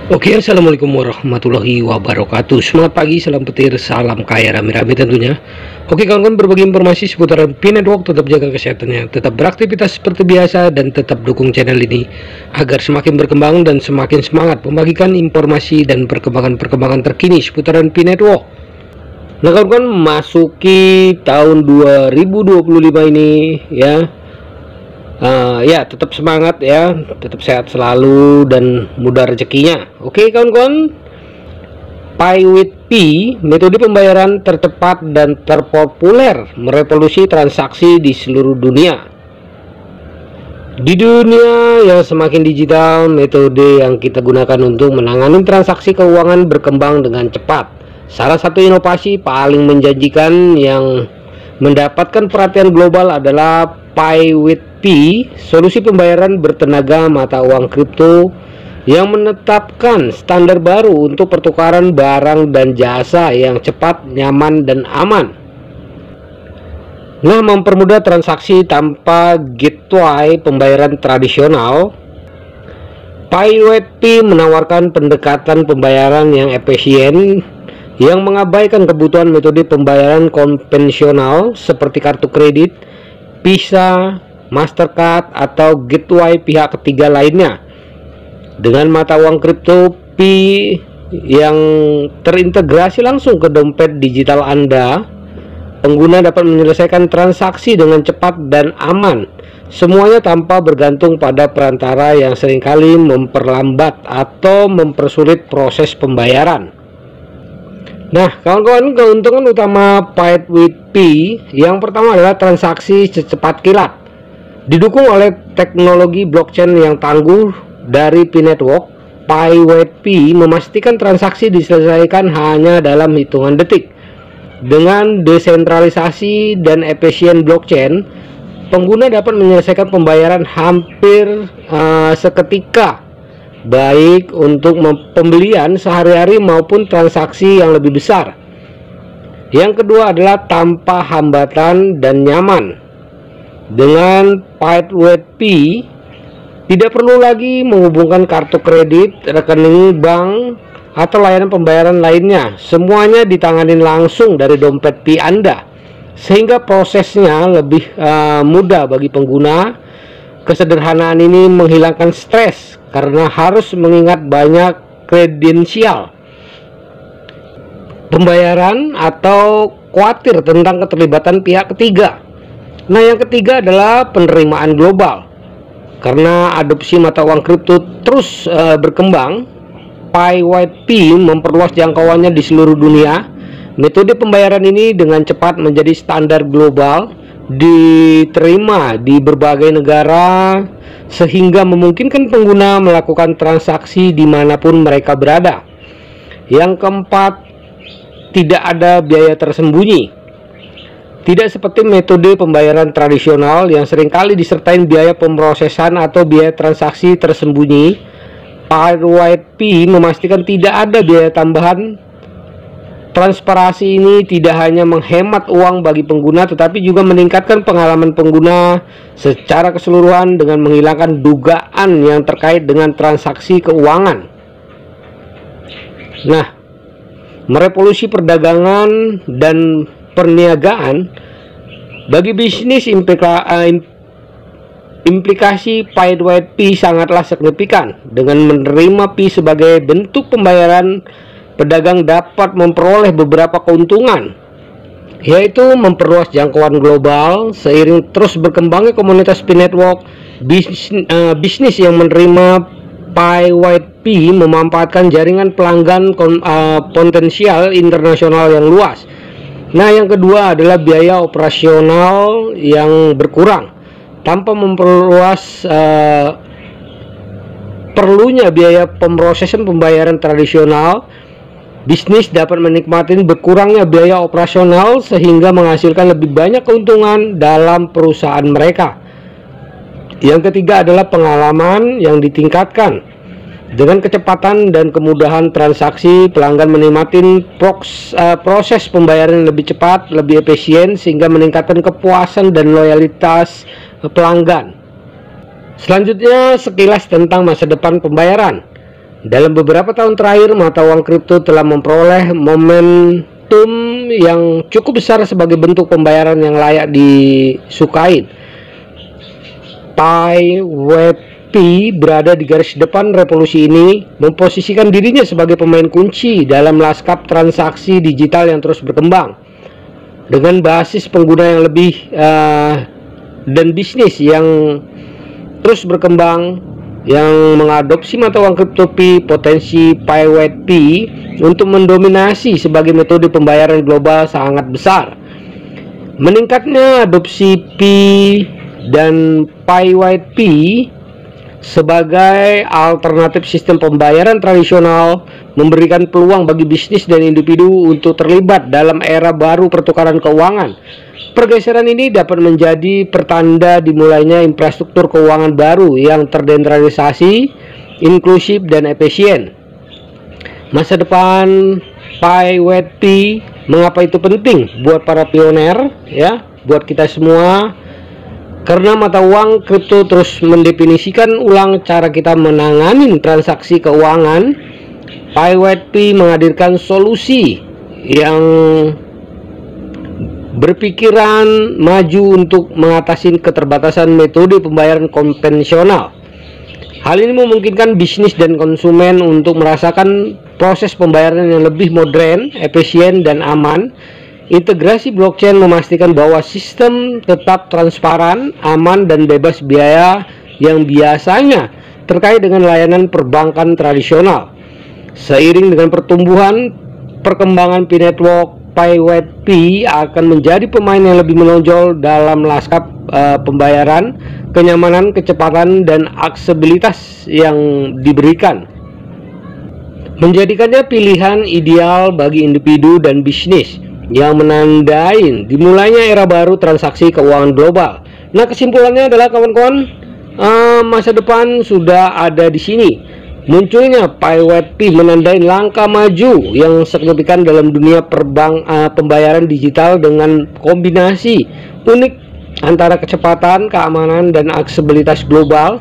Oke, assalamualaikum warahmatullahi wabarakatuh. Semangat pagi, salam petir, salam kaya rame-rame tentunya. Oke kawan-kawan, berbagi informasi seputaran Pi Network. Tetap jaga kesehatannya, tetap beraktivitas seperti biasa, dan tetap dukung channel ini agar semakin berkembang dan semakin semangat membagikan informasi dan perkembangan terkini seputaran Pi Network. Nah kawan-kawan, masuki tahun 2025 ini ya. Ya tetap semangat ya, tetap sehat selalu dan mudah rezekinya. Oke kawan-kawan, Pay with P, metode pembayaran tercepat dan terpopuler, merevolusi transaksi di seluruh dunia. Di dunia yang semakin digital, metode yang kita gunakan untuk menangani transaksi keuangan berkembang dengan cepat. Salah satu inovasi paling menjanjikan yang mendapatkan perhatian global adalah Pay with P, solusi pembayaran bertenaga mata uang kripto yang menetapkan standar baru untuk pertukaran barang dan jasa yang cepat, nyaman, dan aman. Nah, mempermudah transaksi tanpa gateway pembayaran tradisional, Pay with P menawarkan pendekatan pembayaran yang efisien yang mengabaikan kebutuhan metode pembayaran konvensional seperti kartu kredit, Visa, Mastercard, atau gateway pihak ketiga lainnya. Dengan mata uang kripto P yang terintegrasi langsung ke dompet digital Anda, pengguna dapat menyelesaikan transaksi dengan cepat dan aman, semuanya tanpa bergantung pada perantara yang seringkali memperlambat atau mempersulit proses pembayaran. Nah kawan-kawan, keuntungan utama Pay with P yang pertama adalah transaksi secepat kilat. Didukung oleh teknologi blockchain yang tangguh dari Pi Network, Pay with P memastikan transaksi diselesaikan hanya dalam hitungan detik. Dengan desentralisasi dan efisien blockchain, pengguna dapat menyelesaikan pembayaran hampir seketika, baik untuk pembelian sehari-hari maupun transaksi yang lebih besar. Yang kedua adalah tanpa hambatan dan nyaman. Dengan Pay with P, tidak perlu lagi menghubungkan kartu kredit, rekening bank, atau layanan pembayaran lainnya. Semuanya ditangani langsung dari dompet Pi Anda, sehingga prosesnya lebih mudah bagi pengguna. Kesederhanaan ini menghilangkan stres karena harus mengingat banyak kredensial pembayaran atau khawatir tentang keterlibatan pihak ketiga. Nah, yang ketiga adalah penerimaan global. Karena adopsi mata uang kripto terus berkembang, Pay with P memperluas jangkauannya di seluruh dunia. Metode pembayaran ini dengan cepat menjadi standar global, diterima di berbagai negara, sehingga memungkinkan pengguna melakukan transaksi dimanapun mereka berada. Yang keempat, tidak ada biaya tersembunyi. Tidak seperti metode pembayaran tradisional yang seringkali disertai biaya pemrosesan atau biaya transaksi tersembunyi, Pay with P memastikan tidak ada biaya tambahan. Transparansi ini tidak hanya menghemat uang bagi pengguna, tetapi juga meningkatkan pengalaman pengguna secara keseluruhan dengan menghilangkan dugaan yang terkait dengan transaksi keuangan. Nah, merevolusi perdagangan dan perniagaan. Bagi bisnis, implikasi Pay with P sangatlah signifikan. Dengan menerima P sebagai bentuk pembayaran, pedagang dapat memperoleh beberapa keuntungan, yaitu memperluas jangkauan global. Seiring terus berkembangnya komunitas Pi Network, bisnis yang menerima Pay with P memanfaatkan jaringan pelanggan potensial internasional yang luas. Nah, yang kedua adalah biaya operasional yang berkurang. Tanpa memperluas perlunya biaya pemrosesan pembayaran tradisional, bisnis dapat menikmati berkurangnya biaya operasional sehingga menghasilkan lebih banyak keuntungan dalam perusahaan mereka. Yang ketiga adalah pengalaman yang ditingkatkan. Dengan kecepatan dan kemudahan transaksi, pelanggan menikmati proses pembayaran yang lebih cepat, lebih efisien, sehingga meningkatkan kepuasan dan loyalitas pelanggan. Selanjutnya, sekilas tentang masa depan pembayaran. Dalam beberapa tahun terakhir, mata uang kripto telah memperoleh momentum yang cukup besar sebagai bentuk pembayaran yang layak disukai. PYP berada di garis depan revolusi ini, memposisikan dirinya sebagai pemain kunci dalam lanskap transaksi digital yang terus berkembang. Dengan basis pengguna yang lebih dan bisnis yang terus berkembang yang mengadopsi mata uang kripto Pi, potensi PYP untuk mendominasi sebagai metode pembayaran global sangat besar. Meningkatnya adopsi Pi dan PYP sebagai alternatif sistem pembayaran tradisional memberikan peluang bagi bisnis dan individu untuk terlibat dalam era baru pertukaran keuangan. Pergeseran ini dapat menjadi pertanda dimulainya infrastruktur keuangan baru yang terdesentralisasi, inklusif, dan efisien. Masa depan PYP, mengapa itu penting buat para pioner, ya, buat kita semua? Karena mata uang kripto terus mendefinisikan ulang cara kita menangani transaksi keuangan. PYP menghadirkan solusi yang berpikiran maju untuk mengatasi keterbatasan metode pembayaran konvensional. Hal ini memungkinkan bisnis dan konsumen untuk merasakan proses pembayaran yang lebih modern, efisien, dan aman. Integrasi blockchain memastikan bahwa sistem tetap transparan, aman, dan bebas biaya yang biasanya terkait dengan layanan perbankan tradisional. Seiring dengan perkembangan Pi Network, PYP akan menjadi pemain yang lebih menonjol dalam lanskap pembayaran, kenyamanan, kecepatan, dan aksesibilitas yang diberikan, menjadikannya pilihan ideal bagi individu dan bisnis yang menandai dimulainya era baru transaksi keuangan global. Nah, kesimpulannya adalah kawan-kawan, masa depan sudah ada di sini. Munculnya PYP menandai langkah maju yang signifikan dalam dunia pembayaran digital dengan kombinasi unik antara kecepatan, keamanan, dan aksesibilitas global.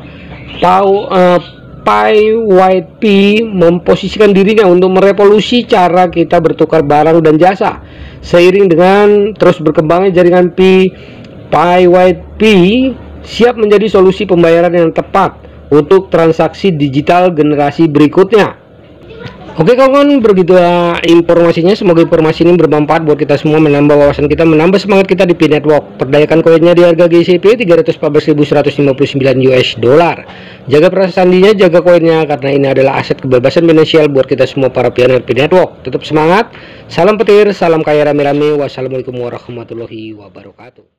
PYP memposisikan dirinya untuk merevolusi cara kita bertukar barang dan jasa. Seiring dengan terus berkembangnya jaringan PYP siap menjadi solusi pembayaran yang tepat untuk transaksi digital generasi berikutnya. Oke kawan, begitu informasinya. Semoga informasi ini bermanfaat buat kita semua, menambah wawasan kita, menambah semangat kita di Pi Network. Perdayakan koinnya di harga GCP 314.159 US dollar. Jaga perasaan sandinya, jaga koinnya, karena ini adalah aset kebebasan finansial buat kita semua para pioner Pi Network. Tetap semangat, salam petir, salam kaya rame-rame. Wassalamualaikum warahmatullahi wabarakatuh.